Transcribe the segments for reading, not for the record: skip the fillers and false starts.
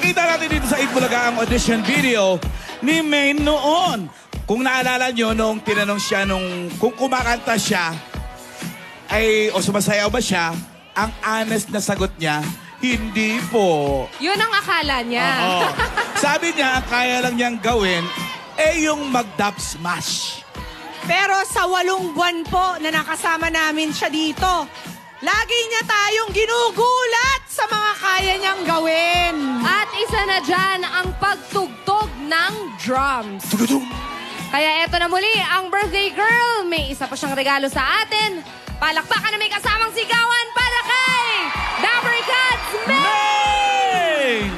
Nakita natin dito sa Itbulaga ang audition video ni Maine noon. Kung naalala nyo, nung tinanong siya kung kumakanta siya, o sumasayaw ba siya, ang honest na sagot niya, hindi po. Yun ang akala niya. Sabi niya, kaya lang niyang gawin, yung mag-dub smash. Pero sa 8 buwan po na nakasama namin siya dito, lagi niya tayong ginugulat sa mga kaya niyang gawin. At isa na dyan ang pagtugtog ng drums. Kaya eto na muli, ang birthday girl. May isa pa siyang regalo sa atin. Palakpakan na may kasamang sigawan para kay Dabber Cats Maine!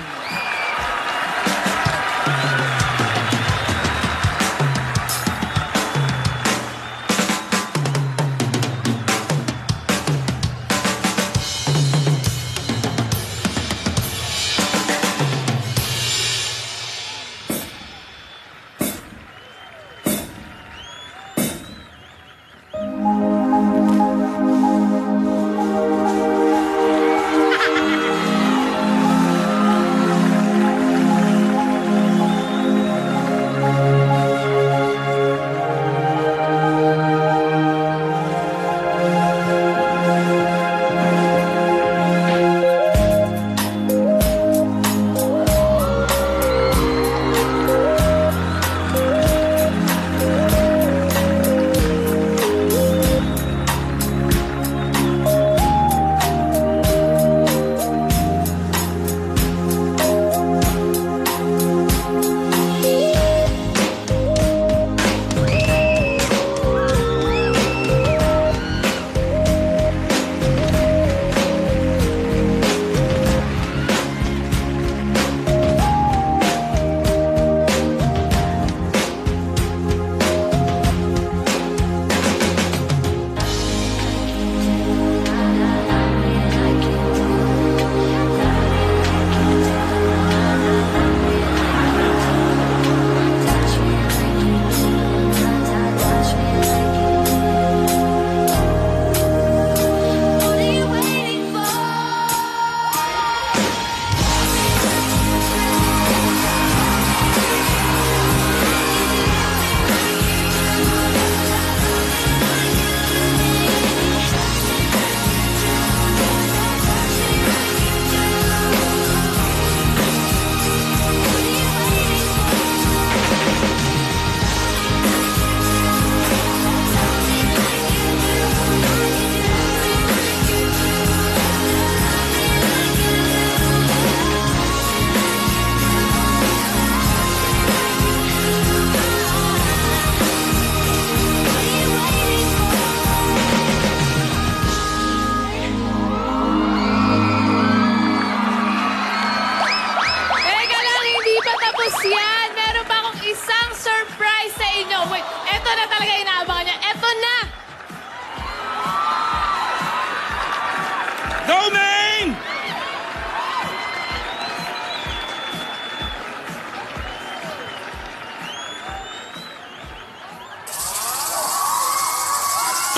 Go, Maine!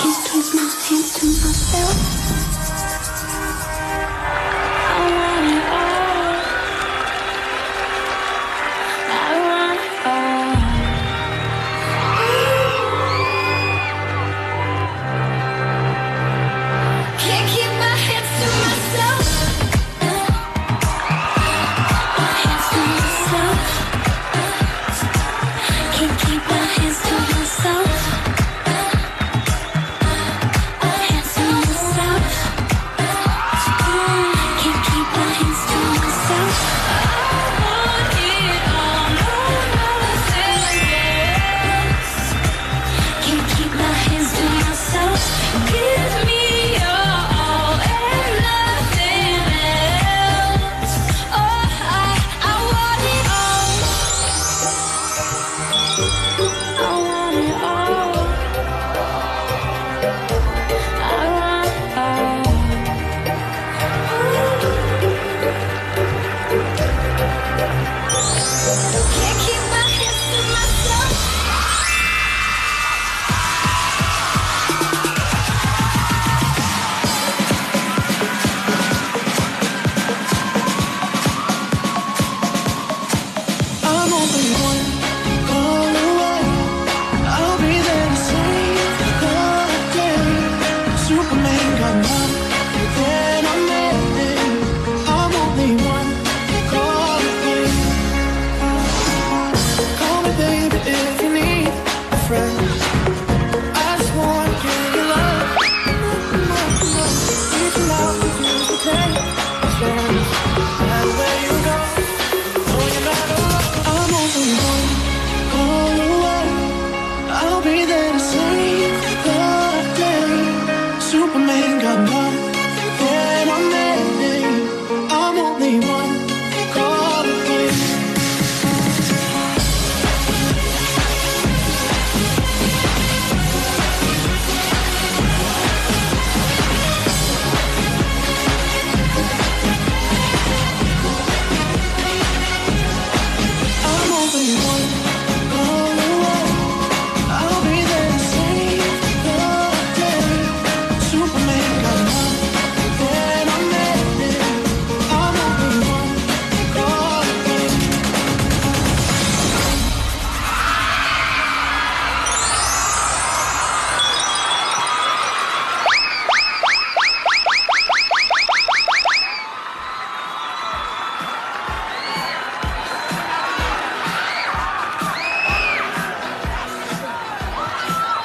Can't keep my hands to myself. I want it all. I want it all. Can't keep my hands to myself. My hands to myself. Can't keep my hands to myself.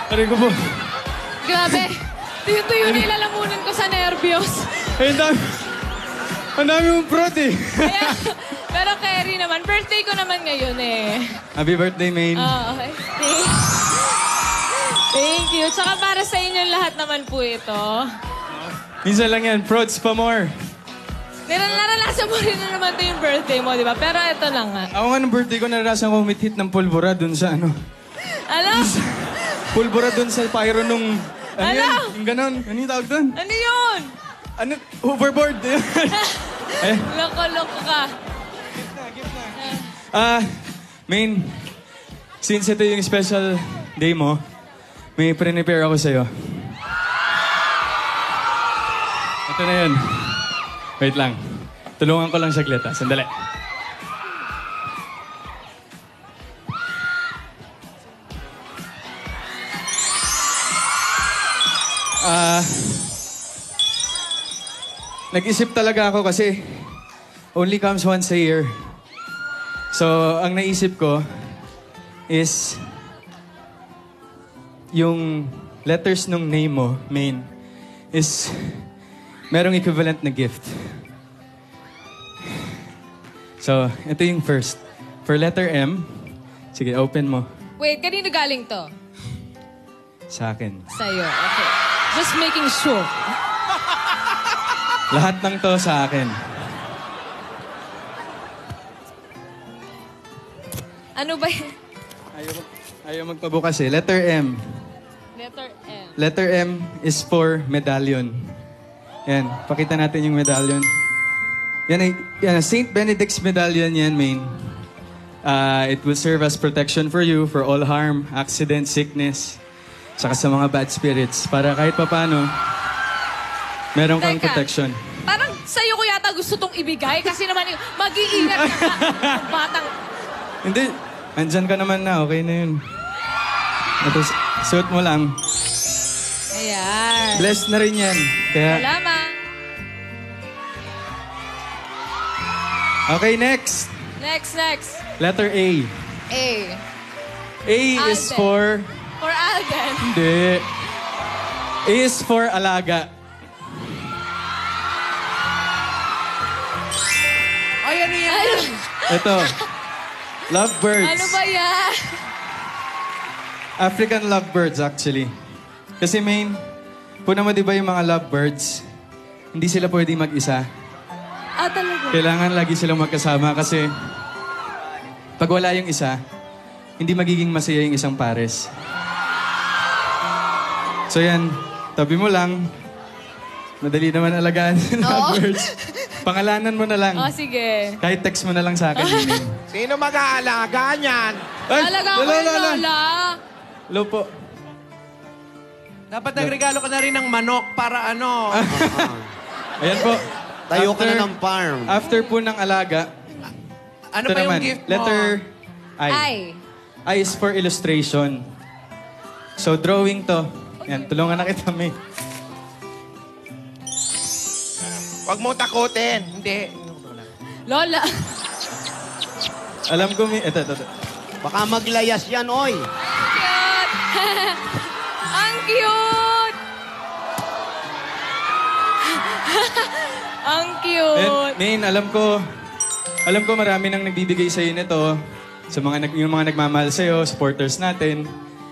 Aray ko po. Grabe. Tuyo-tuyo nilalamunan ko sa nervyos. Ay, ang dami mong prot eh. Kaya, pero Kerry naman, birthday ko naman ngayon eh. Happy birthday, Main. Okay. Thank you. Tsaka para sa inyo lahat naman po ito. Minsan lang yan, prods pa more. Naranasan mo rin na naman ito yung birthday mo, di ba? Pero ito lang nga. Ako nga ng birthday ko, naranasan ko umit-hit ng pulbura dun sa ano. Alam? Pulbura dun sa pyro nung... Ano Alam? yan? Yung ganon. Ano yung tawag dun? Ano yun? Ano? Hoverboard. Eh. Loko-loko ka. Main, since ito yung special day mo, may prepare ako sa'yo. Ito na yun. Wait lang. Tulungan ko lang saglit ha. Sandali. Nag-isip talaga ako kasi only comes once a year. So, ang naisip ko is yung letters nung name mo, Main, is merong equivalent na gift. So, ito yung first. For letter M, sige, open mo. Wait, kanino galing to? Sa akin. Sa'yo. Okay. Just making sure. Lahat ng to sa akin. Ano ba yan? Ayaw magpabukas eh. Letter M. Letter M. Letter M is for medallion. Yan, pakita natin yung medallion. Yan, St. Benedict's medallion yan, Main. It will serve as protection for you for all harm, accident, sickness, saka sa mga bad spirits. Para kahit papano, meron kang Teka, protection. Parang sa'yo ko yata gusto tong ibigay kasi naman mag-iingat ka na. Batang... Hindi, andyan ka naman na, okay na yun. Ito, suot mo lang. Ayan. Blessed na rin yan. Kaya, Salamat. okay, next. Next. Letter A. A. A is Alden. for... For Alden. Hindi. A is for alaga. Ay, ano yan? Ano, Ito. Lovebirds. ano ba yan? African lovebirds, actually. Kasi Main, puna mo di ba yung mga lovebirds, hindi sila pwedeng mag-isa. Talaga. Kailangan lagi silang magkasama kasi pag wala yung isa, hindi magiging masaya yung isang pares. So yan, tabi mo lang. Madali naman alagaan ng lovebirds. Pangalanan mo na lang. Sige. Kahit text mo na lang sa akin. Main. Sino mag-aalaga niyan? Ay, Talaga ako yung lola. Hello po. Dapat nagregalo ka na rin ng manok para ano. Ayan po. Tayo ka na ng farm. After po ng alaga, Ano ito pa yung naman, gift mo? letter I. Ay. I is for illustration. So, drawing to. Yan, tulungan na kita, May. Huwag mong takutin. Hindi. Lola. Alam ko, May. Ito. Baka maglayas yan, oy. Cute. Ang cute. Ang cute. Main, alam ko marami nang nagbibigay sa'yo nito. Sa yung mga nagmamahal sa'yo, supporters natin.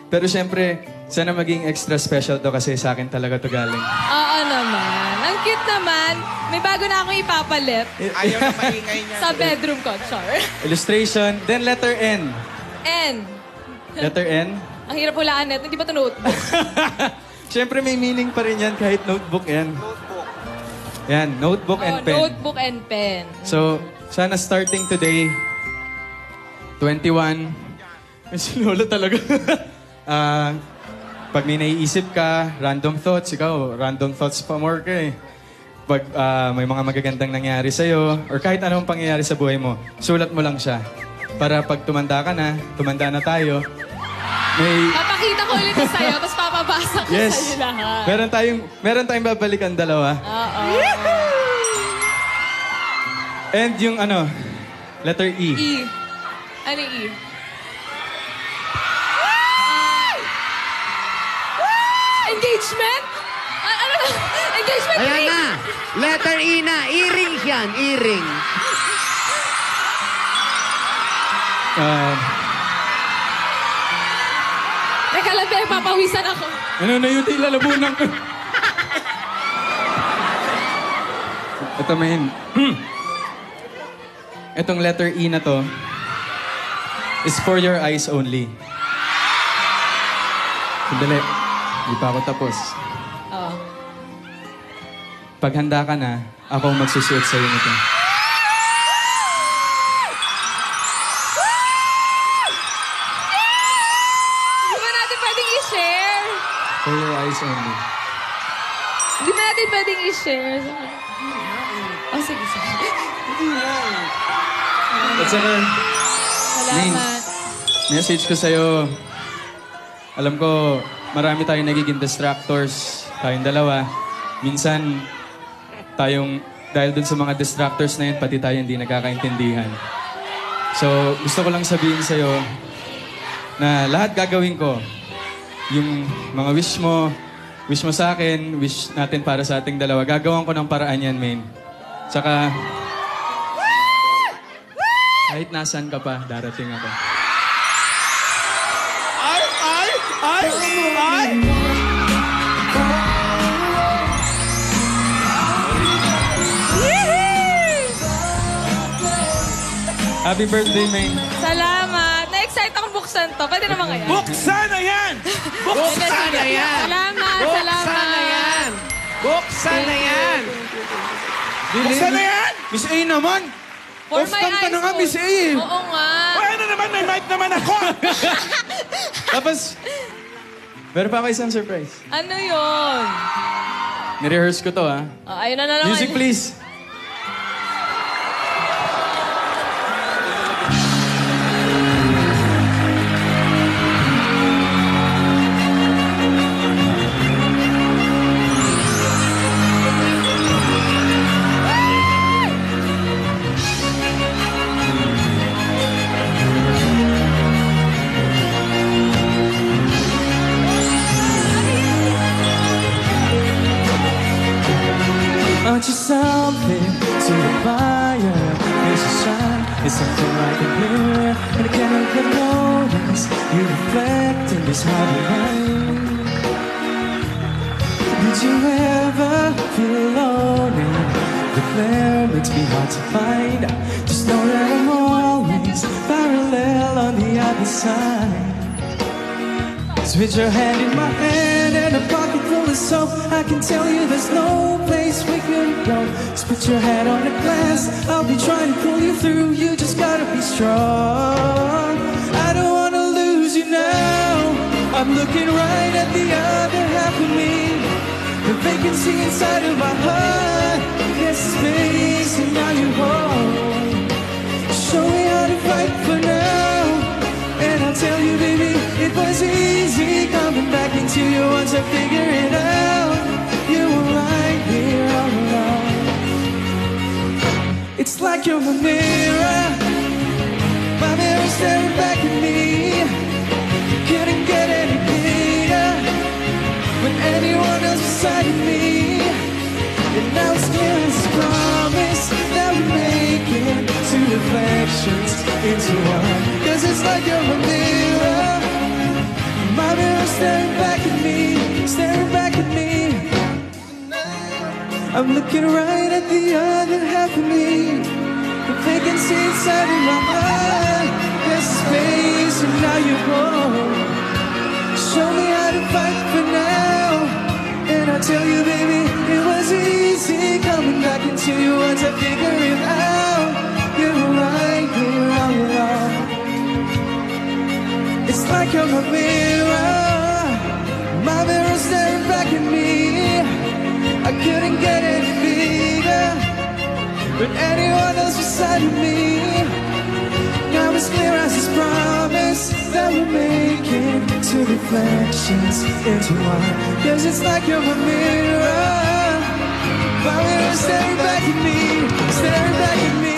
Pero syempre, sana maging extra special to kasi sa akin talaga to galing. Oo naman. Ang cute naman. May bago na akong ipapalit Ayaw na maingay niya. sa bedroom ko. Char. Illustration. Then letter N. N. Letter N. Ang hirap hulaan net. Hindi ba ito notebook? Syempre may meaning pa rin yan kahit notebook yan. Yan, notebook and pen. Notebook and pen. So, sana starting today, 21, si Lola talaga. Pag may naiisip ka, random thoughts, ikaw, random thoughts pa more ka eh. Pag may mga magagandang nangyari sa'yo, or kahit anong pangyayari sa buhay mo, sulat mo lang siya. Para pag tumanda na tayo, may... Papakita ko ulit ito sa'yo, tapos papabasa ko Yes. sa'yo lahat. Meron tayong babalikan dalawa. Oo. And yung letter E. E. Ano E? Engagement? Ano na? Engagement Ayan ring? na. Letter E na. Earrings yan. Earring. Teka lang, Bea, papawisan ako. Ano na yun? Ilalabunan ko. Ito, men. Itong letter E na to is for your eyes only. Sandali. Hindi pa ako tapos. Oo. Pag handa ka na, ako ang magsusuot sa'yo nito. Hindi ba natin pwedeng i-share? For your eyes only. Hindi ba natin pwedeng i-share? Oh, sige, sige. At saka, Salamat. message ko sa'yo. Alam ko, marami tayong nagiging distractors. Tayong dalawa. Minsan, dahil dun sa mga distractors na yun, pati tayo hindi nagkakaintindihan. So, gusto ko lang sabihin sa'yo na lahat gagawin ko. Yung mga wish mo sa akin, wish natin para sa ating dalawa. Gagawan ko ng paraan yan, main. Tsaka, kahit nasan ka pa, darating ako. Ay! Happy birthday, main. Salamat. Na-excite akong buksan to. Pwede naman kaya? Buksan na yan! Buksan na yan! Salamat, Buksan salamat. na yan! Buksan na yan! Buksan na yan! Miss A naman! For Off my cam ka na nga, eyes Miss A eh. Oo nga. Ay, ano naman? May mic naman ako! Tapos, meron pa ako isang surprise. Ano yun? Nirehearse ko to, ha? Ayun na naman. Music, please. Aren't you something to admire? There's a shine, it's something like a mirror, and I can't help but notice you reflect in this heart of mine. Did you ever feel alone? And the glare makes me hard to find. Just know that I'm always parallel on the other side. Switch your hand in my hand and a pocket full of soap. I can tell you there's no place we could go. Just put your head on the glass, I'll be trying to pull you through. You just gotta be strong. I don't wanna lose you now. I'm looking right at the other half of me. The vacancy inside of my heart. Yes, space and now you're home. Show me how to fight for now. And I'll tell you, baby, it was easy coming back into you once I figured it out. You were right here all along. It's like you're my mirror, my mirror staring back at me. Couldn't get any clearer when anyone else beside me. And now it's clear as promise that we're making two reflections into one. Cause it's like you're a mirror, my mirror staring back at me, staring back at me. I'm looking right at the other half of me. The vacancy inside of my heart. There's space and now you're home. Show me how to fight for now. And I'll tell you, baby, it was easy coming back into you once I figured it out. You were right here all along. It's like you're my mirror staring back at me. I couldn't get any bigger with anyone else beside of me. Now it's clear as this promise that we're making two reflections into one. Cause it's like you're my mirror staring back at me, staring back at me.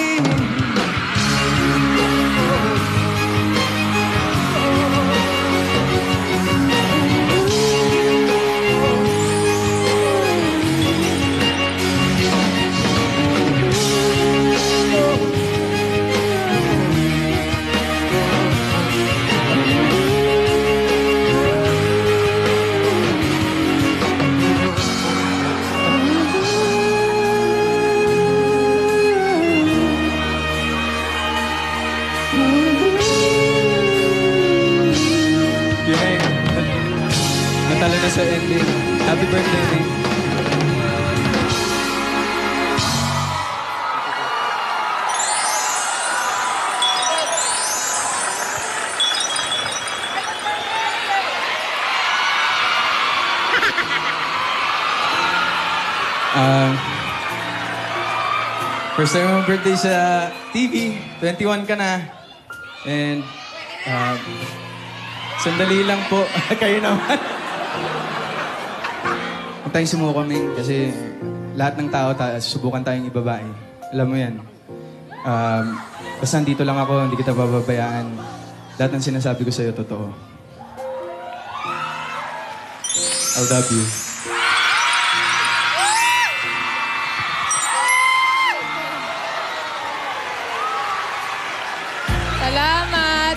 natalo na sa ending. Happy birthday, Maine. First time mo birthday sa TV, 21 ka na. And sandali lang po, kayo naman. Huwag tayong sumuko kami kasi lahat ng tao, susubukan tayong ibabae. Alam mo yan. Basta dito lang ako, hindi kita bababayaan. Lahat ng sinasabi ko sa'yo, totoo. I love you.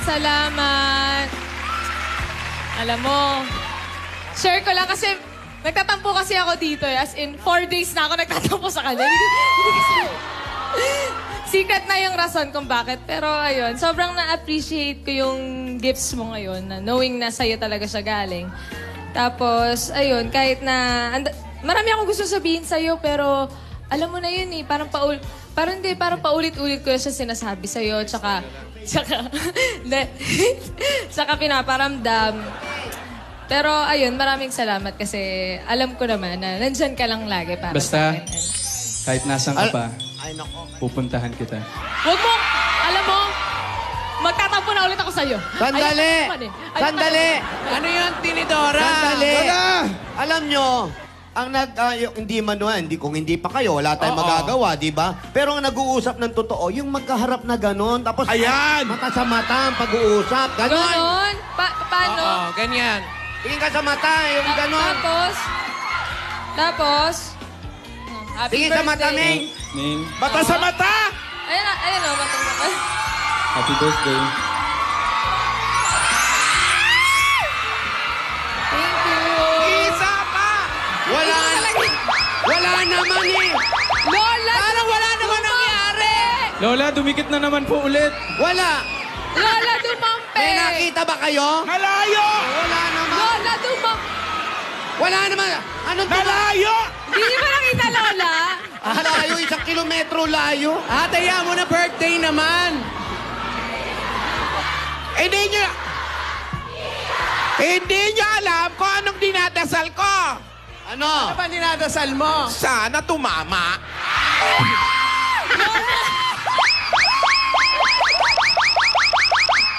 Salamat. Alam mo, share ko lang kasi nagtatampo kasi ako dito. As in, 4 days na ako nagtatampo sa kanya. Secret na yung rason kung bakit. Pero ayun, sobrang na-appreciate ko yung gifts mo ngayon. Na knowing na sa'yo talaga siya galing. Tapos, ayun, kahit na... marami akong gusto sabihin sa'yo, pero alam mo na yun eh. Parang paulit-ulit ko siya sinasabi sa'yo. Tsaka pinaparamdam. Pero ayun, maraming salamat kasi alam ko naman na nandyan ka lang lagi para basta, sa akin. kahit nasan ka pa, pupuntahan kita. Huwag mo, alam mo, magtatampo na ulit ako sa'yo. Sandali! Sandali! Ano yun, Tinidora? Sandali! Alam nyo, hindi man naman, kung hindi pa kayo, wala tayong magagawa, di ba? Pero ang nag-uusap ng totoo, yung magkaharap na gano'n, tapos Ayan! mata sa mata ang pag-uusap, gano'n. Ganon? Paano? Oo, ganyan. Tingin ka sa mata, yung gano'n. Tapos, happy Tingin sa mata, birthday. Ming. Ning, Mata sa mata! Ayun o, matang. happy birthday. Thank you. Isa pa! Wala naman eh. Lola! Parang wala naman nangyari. Lola, dumikit na naman po ulit. Wala. Lola, dumampi! May nakita ba kayo? Malayo! Wala naman. Lola, dumampi! Wala naman. Anong Malayo! Hindi niyo ba nakita, Lola? Layo, 1 kilometro layo. Ataya mo na birthday naman. Hindi niya alam kung anong dinadasal ko. Ano? Ano ba dinadasal mo? Sana tumama.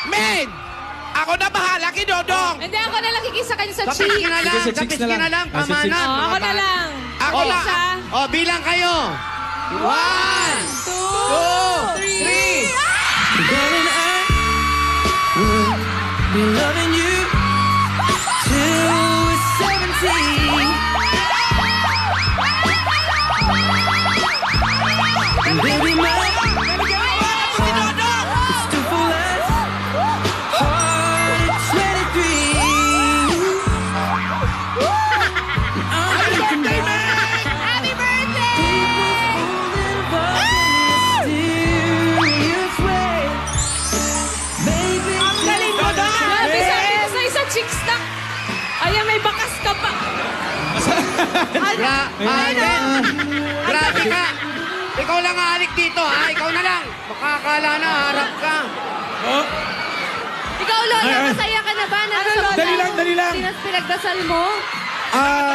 Men! Ako na bahala kay Dodong. Hindi, ako na lang kikisa kanya sa Sa cheek. pisngi na lang. Sige, sa Sa chicks pisngi na na lang. lang. Ah, sa chicks. Pamanan. Ako na lang. Ako na. Isa. Bilang kayo. 1, 2, 3. Be loving you till we're 17. Baby, my it's too full as heart at 23. I'm thinking about Happy birthday! mysterious way. Baby, Grabe, sabi ko sa isa chicks na. Ayan, may bakas ka pa. Grabe ka. Ikaw lang halik dito, ha? Ikaw na lang. Makakala na, harap ka. Ikaw, Lola, masaya ka na ba? Dali lang. Pinagdasal mo?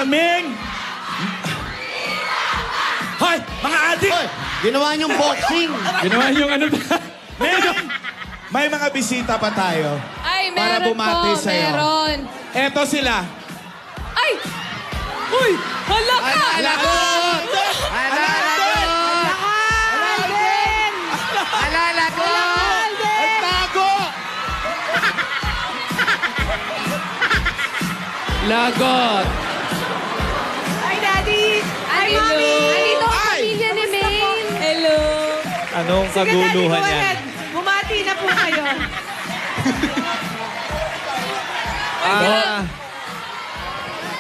Ming! Hoy, mga adik! Hoy, ginawa niyong boxing. Ginawa niyong ano ba? Ming! May mga bisita pa tayo. Ay, Para meron bumati po, sa'yo. meron. Eto sila. Ay! Uy! Hala ka! Alalagot! Alalagot! Ang tago! Lagot. Hi, Daddy. Hi, Hello. Mommy. Andito ang Ay! pamilya ni Maine. Hello! Anong Sige, Daddy, go ahead. Bumati na po kayo.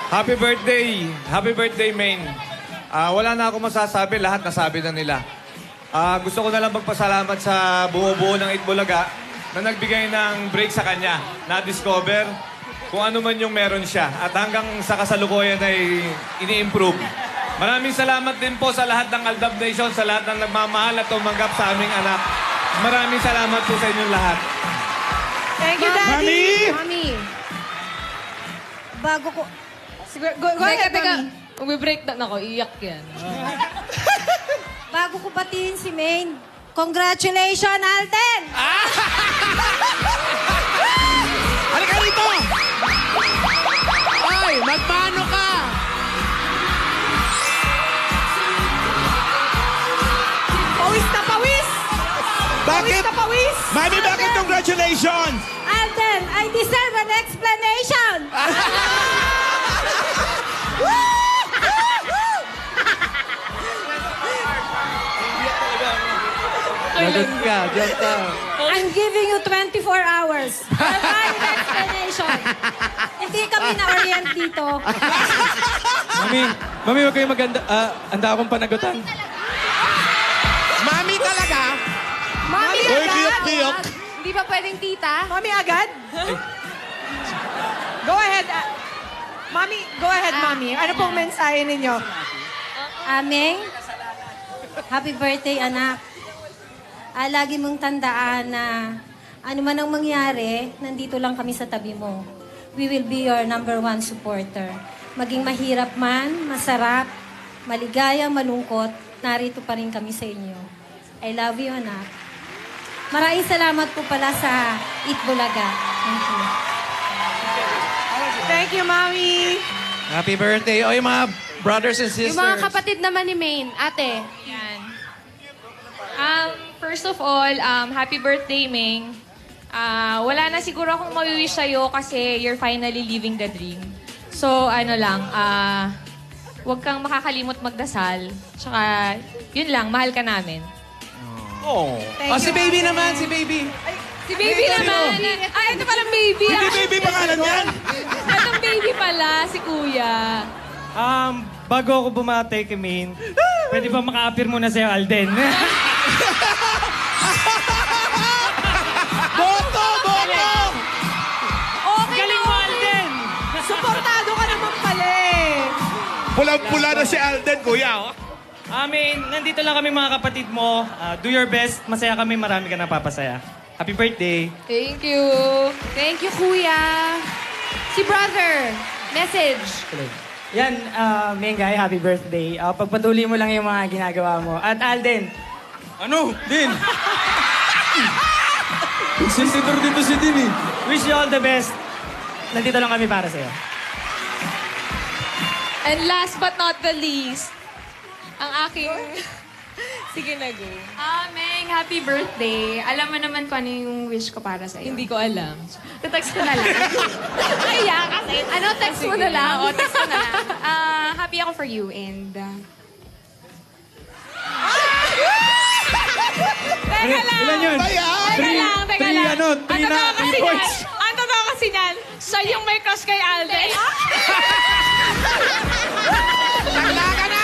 Happy birthday! Happy birthday, Maine. Wala na ako masasabi. Lahat nasabi na nila. Gusto ko na lang magpasalamat sa bumubuo ng Itbulaga na nagbigay ng break sa kanya. Na-discover kung ano man yung meron siya. At hanggang sa kasalukuyan ay ini-improve. Maraming salamat din po sa lahat ng Aldab Nation, sa lahat ng nagmamahal at tumanggap sa aming anak. Maraming salamat po sa inyong lahat. Thank you, Daddy. Mami. Bago ko... Sige, go ahead, Mami. Mag-breakdown ako, iyak yan. Bago ko batiin si Maine, congratulations, Alden! Halika rito! Ay, magmano ka! Pawis na pawis! Bakit? Pawis na pawis! Mami, bakit congratulations? Alden, I deserve an explanation! Lagot ka, joke ka. I'm giving you 24 hours for my explanation. Hindi kami na-orient dito. Mami, huwag kayong maganda. Handa akong panagutan. Mami talaga? Mami Uy, agad? kiyok-kiyok. Hindi ba pwedeng tita? Mami agad? Go ahead. Mami, go ahead, Mami. Ano pong mensahe ninyo? Aming, happy birthday, anak. Lagi mong tandaan na ano man ang mangyari, nandito lang kami sa tabi mo. We will be your #1 supporter. Maging mahirap man, masarap, maligaya, malungkot, narito pa rin kami sa inyo. I love you, anak. Maraming salamat po pala sa Itbulaga. Thank you. Thank you, Mami. Happy birthday. O, yung mga brothers and sisters. Yung mga kapatid naman ni Maine. Ate. Yan. First of all, happy birthday, Ming. Wala na siguro akong mawiwish sa'yo kasi you're finally living the dream. So, huwag kang makakalimot magdasal. Tsaka, yun lang, mahal ka namin. Oh. Si baby naman, si baby. Si baby naman. Ito palang baby. Hindi baby pangalan yan. Itong baby pala, si kuya. Bago ako bumate kay Maine, pwede ba maka-appear muna sa'yo, Alden? Boto! Boto! Okay Galing mo, Alden! Suportado ka naman pala eh. Pulang-pula na si Alden, kuya. Oh. Maine, nandito lang kami mga kapatid mo. Do your best. Masaya kami. Marami ka napapasaya. Happy birthday. Thank you. Thank you, kuya. Si brother. Message. Yan, Mengay, happy birthday. Pagpatuloy mo lang yung mga ginagawa mo. At Alden. Ano? Din? Sensitor dito si Din eh. Wish you all the best. Nandito lang kami para sa'yo. And last but not the least, ang aking... Sige na, go. Meng, happy birthday. Alam mo naman kung ano yung wish ko para sa'yo. Hindi ko alam. Text ko na lang. Kaya kasi. Ano, text mo na lang? Oo, text ko na lang. Happy ako for you and... Teka lang! Ilan yun? Teka lang. Three points. Ang totoo kasi niyan, siya yung may crush kay Alden. Tagla ka na!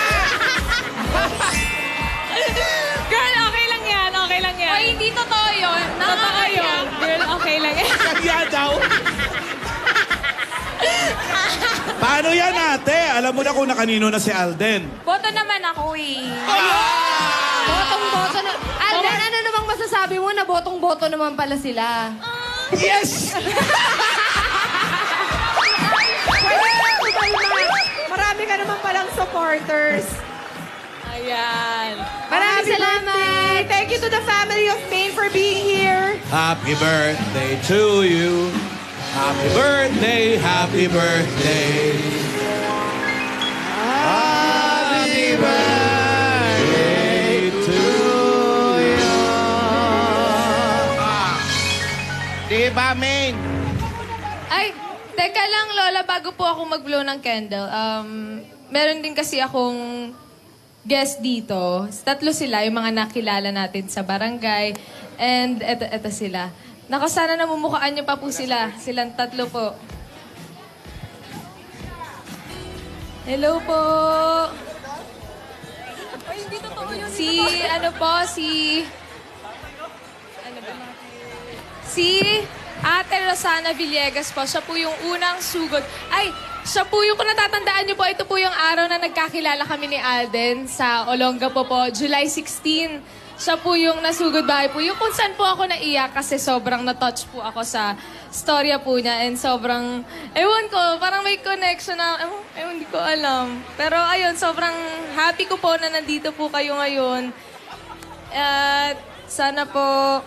Girl, okay lang yan. Okay lang yan. Oy, hindi totoo yun. Totoo yun. Girl, okay lang yan. Kaya daw. Paano yan, ate? Alam mo na kung nakanino na si Alden. Boto naman ako eh. Botong-boto na. Alden, ano namang masasabi mo na botong-boto naman pala sila? Yes! Marami ka naman palang supporters. Ayan. Maraming salamat. Thank you to the family of Maine for being here. Happy birthday to you. Happy birthday, happy birthday. Happy birthday to you. Diba, Maine? Ay, teka lang, Lola, bago po ako mag-blow ng candle, meron din kasi akong guest dito. Tatlo sila, yung mga nakilala natin sa barangay. And eto sila. Nakasana namumukhaan niyo pa po sila. Silang tatlo po. Hello po. Ay, hindi totoo yun. Si Ate Rosana Villegas po. Siya po yung unang sugod. Ay, siya po yung, kung natatandaan niyo po, ito po yung araw na nagkakilala kami ni Alden sa Olongapo po, July 16. Siya po yung nasugod bahay po. Yung kung saan po ako naiyak kasi sobrang na-touch po ako sa storya po niya. And sobrang, ewan ko, parang may connection na, ewan, hindi ko alam. Pero ayun, sobrang happy ko po na nandito po kayo ngayon. At sana po,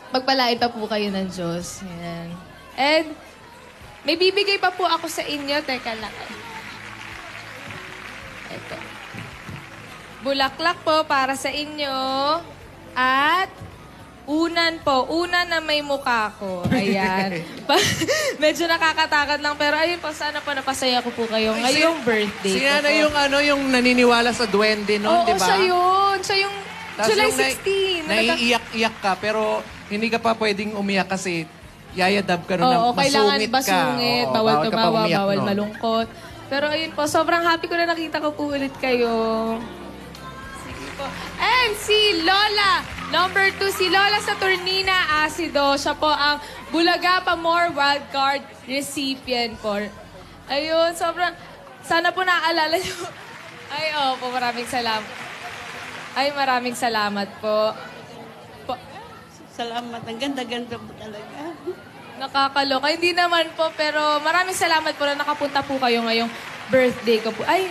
pagpalain pa po kayo ng Diyos. Yan. And, may bibigay pa po ako sa inyo. Teka lang. Ito. Bulaklak po para sa inyo. At, unan po. Unan na may mukha ko. Ayan. Medyo nakakatakot lang. Pero ayun po, sana po napasaya ko po kayo ngayong birthday ko. Sina na yung naniniwala sa duwende noon, di ba? Oo, siya yun. Siya yung Tas July yung 16. Naiiyak-iyak ka, pero hindi ka pa pwedeng umiyak kasi yayadab ka nun Oo, ng kailangan masungit ka. basungit, Oo, bawal ka pa tumawa, umiyak bawal nun. malungkot. Pero ayun po, sobrang happy ko na nakita ko po ulit kayo. Sige po. And si Lola, number 2, si Lola Saturnina Acido. Siya po ang Bulaga Pamor Wildcard recipient po. Ayun, sobrang, sana po naaalala niyo. Ay, po, maraming salamat. Ay, maraming salamat po. Salamat. Ang ganda-ganda po talaga. Nakakaloka. Hindi naman po, pero maraming salamat po na nakapunta po kayo ngayong birthday ko po. Ay,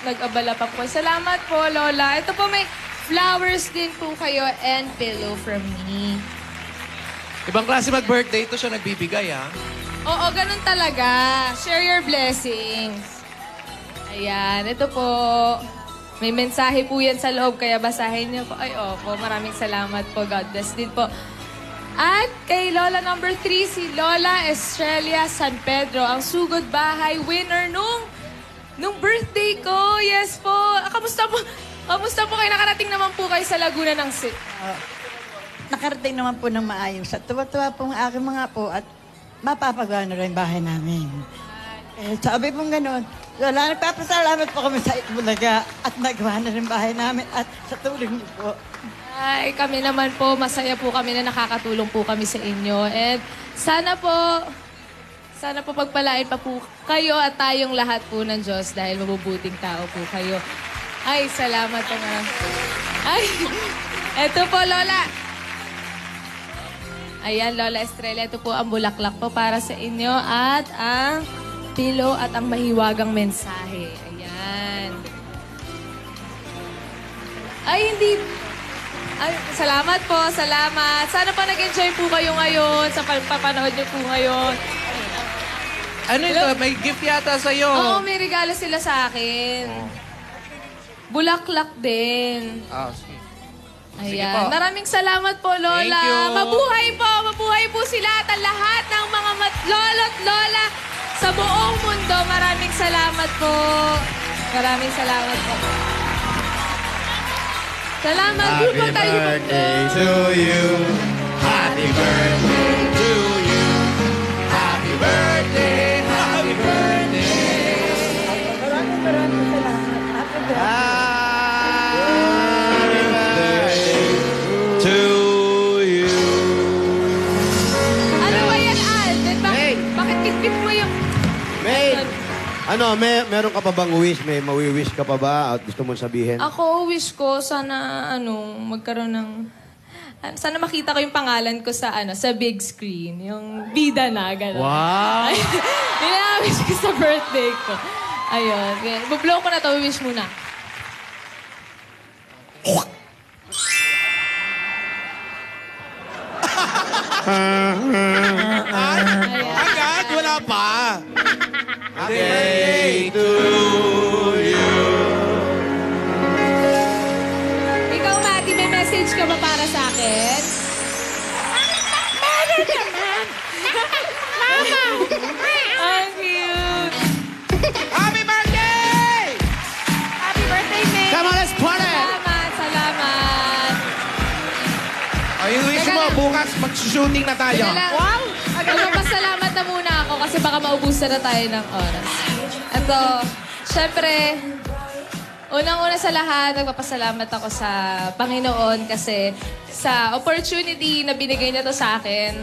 nag-abala pa po. Salamat po, Lola. Ito po, may flowers din po kayo and pillow from me. Ibang klase mag-birthday, ito siya nagbibigay, ha? Oo, ganun talaga. Share your blessings. Ayan, ito po. May mensahe po yan sa loob, kaya basahin niyo po. Ay, opo, maraming salamat po. God bless din po. At kay Lola number 3, si Lola Estrella San Pedro, ang sugod bahay winner nung birthday ko. Yes po. Kamusta po? Kamusta po kayo? Nakarating naman po kayo sa Laguna ng Nakarating naman po ng maayos. At tuwa-tuwa po ang aking mga po at mapapagawa na rin bahay namin. Sabi pong gano'n, Lola, nagpapasalamat po kami sa Itbulaga at nagawa na rin bahay namin at sa tulong niyo po. Ay, kami naman po, masaya po kami na nakakatulong po kami sa inyo. And sana po pagpalain pa po kayo at tayong lahat po ng Diyos dahil mabubuting tao po kayo. Ay, salamat po nga. Ay, eto po, Lola. Ayan, Lola Estrella, ito po ang bulaklak po para sa inyo at ang pillow at ang mahiwagang mensahe. Ayan. Ay, hindi. Ay, salamat po, salamat. Sana pa nag-enjoy po kayo ngayon sa pagpapanood niyo po ngayon. Ano ito? May gift yata sa'yo. Oo, may regalo sila sa akin. Bulaklak din. Sige. Ayan. po. Maraming salamat po, Lola. Thank you. Mabuhay po sila at ang lahat ng mga lolo't lola sa buong mundo. Maraming salamat po. Maraming salamat po. Salamat. Happy birthday to you. Happy birthday to you. Happy birthday. Happy birthday. Maraming salamat. Happy birthday. Happy birthday to you. Ano ba yan, Alden? Bakit kitpit mo yung... Meron ka pa bang wish? May mawi-wish ka pa ba? At gusto mong sabihin? Ako, wish ko, sana, magkaroon ng... Sana makita ko yung pangalan ko sa, sa big screen. Yung bida na, gano'n. Wow! Yun ang wish ko sa birthday ko. Ayun. Bublow ko na to, wish muna. Agad, wala pa. Happy birthday to you. Ikaw, Mati, may message ka ba para sa akin? Meron naman! Mama! Ang cute! Happy birthday! Happy birthday, May! Come on, let's party! Salamat! Ayun, wish mo, bukas mag-shooting na tayo. Wow! Magpapasalamat na muna ako kasi baka maubusan na tayo ng oras. Ito, syempre, unang-una sa lahat, nagpapasalamat ako sa Panginoon kasi sa opportunity na binigay niya to sa akin.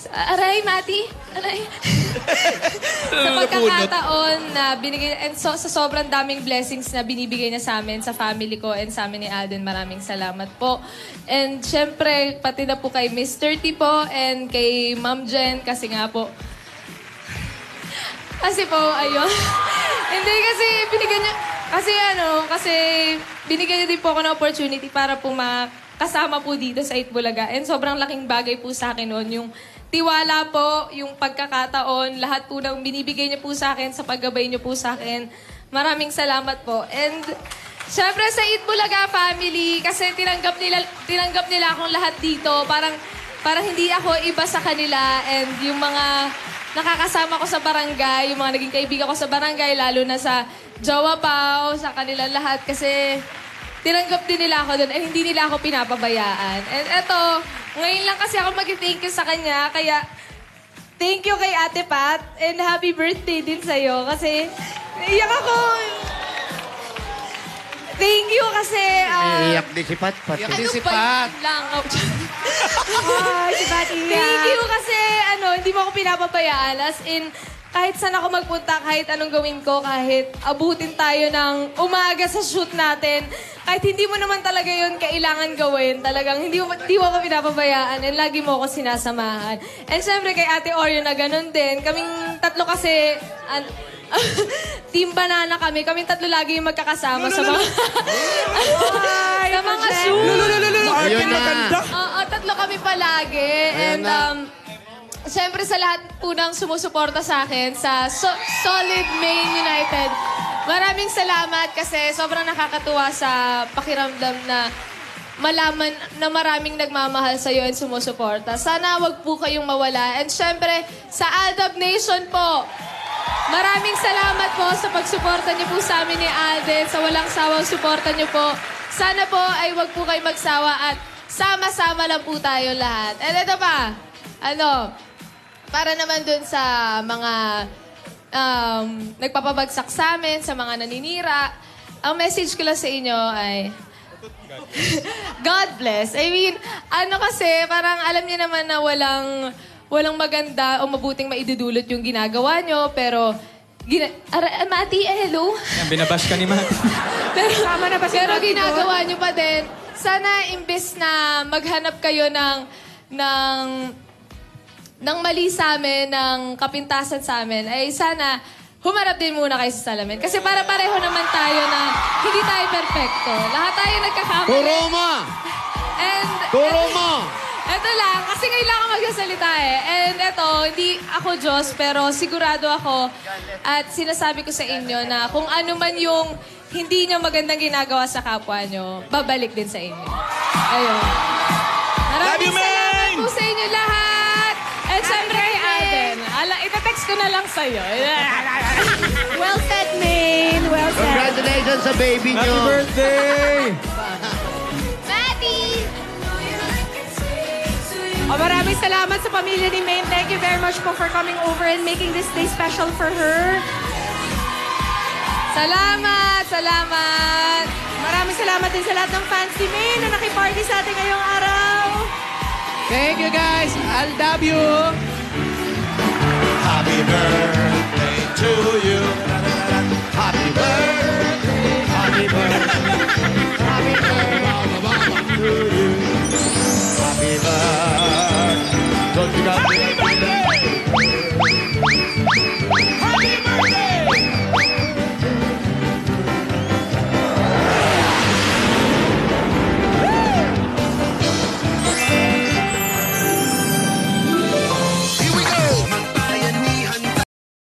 Aray, Mati. Aray. Sa pagkakataon na binigay, and sa sobrang daming blessings na binibigay niya sa amin, sa family ko, and sa amin ni Alden, maraming salamat po. And syempre, pati na po kay Mr. T po, and kay Ma'am Jen, kasi nga po, ayun. Hindi kasi binigyan niya, kasi binigyan niya din po ako ng opportunity para po makasama po dito sa Itbulaga. And sobrang laking bagay po sa akin noon, yung tiwala po, yung pagkakataon, lahat po ng binibigay niyo po sa akin, sa paggabay niyo po sa akin. Maraming salamat po. And syempre sa Itbulaga family, kasi tinanggap nila akong lahat dito. Parang hindi ako iba sa kanila. And yung mga nakakasama ko sa barangay, yung mga naging kaibigan ko sa barangay, lalo na sa Jowa Pao, sa kanila lahat. Kasi tinanggap din nila ako doon, and hindi nila ako pinapabayaan. And eto, ngayon lang kasi ako mag-thank you sa kanya, kaya thank you kay Ate Pat, and happy birthday din sa'yo, kasi naiyak ako. Thank you kasi... Iiyak din si Pat. Iiyak din si Pat. Si Pat iiyak. Thank you kasi hindi mo ako pinapabayaan. As in, kahit saan ako magpunta, kahit anong gawin ko, kahit abutin tayo ng umaga sa shoot natin, kahit hindi mo naman talaga yun kailangan gawin, talagang hindi mo ako pinapabayaan, and lagi mo ako sinasamahan. And syempre kay Ate Oreo na ganun din. Kaming tatlo kasi, Team Banana kami. Kaming tatlo lagi yung magkakasama sa mga... sa mga shoot. Oo, tatlo kami palagi. And siyempre sa lahat po ng sumusuporta sa akin sa Solid Main United, maraming salamat kasi sobrang nakakatuwa sa pakiramdam na malaman na maraming nagmamahal sa iyo and sumusuporta. Sana wag po kayong mawala. And siyempre sa Aldab Nation po, maraming salamat po sa pagsuporta niyo po sa amin ni Alden, sa walang sawang suporta niyo po. Sana po ay wag po kayo magsawa at sama-sama lang po tayo lahat. And ito pa, para naman dun sa mga nagpapabagsak sa amin, sa mga naninira, ang message ko lang sa inyo ay God bless. I mean, kasi parang alam niyo naman na walang maganda o mabuting maidudulot yung ginagawa nyo, pero... Mati, hello? Binabash ka ni Mati. pero ginagawa nyo pa din. Sana imbes na maghanap kayo ng mali sa amin, ng kapintasan sa amin, ay sana humarap din muna kayo sa salamin. Kasi para pareho naman tayo na hindi tayo perfecto. Lahat tayo nagkakamali. Turo mo! Ito lang, kasi ngayon lang ako magsasalita eh. And ito, hindi ako Diyos, pero sigurado ako at sinasabi ko sa inyo na kung ano man yung hindi nyo magandang ginagawa sa kapwa nyo, babalik din sa inyo. Ayun. Maraming salamat po sa inyo lahat. And syempre kay Alden. Ita-text ko na lang sa'yo. Well said, Maine. Well said. Congratulations sa baby nyo. Happy birthday! Maraming salamat sa pamilya ni Maine. Thank you very much po for coming over and making this day special for her. Salamat! Salamat! Maraming salamat din sa lahat ng fans ni Maine na nakiparty sa atin ngayong araw. Thank you, guys. I love you. Happy birthday to you. Happy birthday. Happy birthday. Happy birthday to you. Happy birthday. Don't you got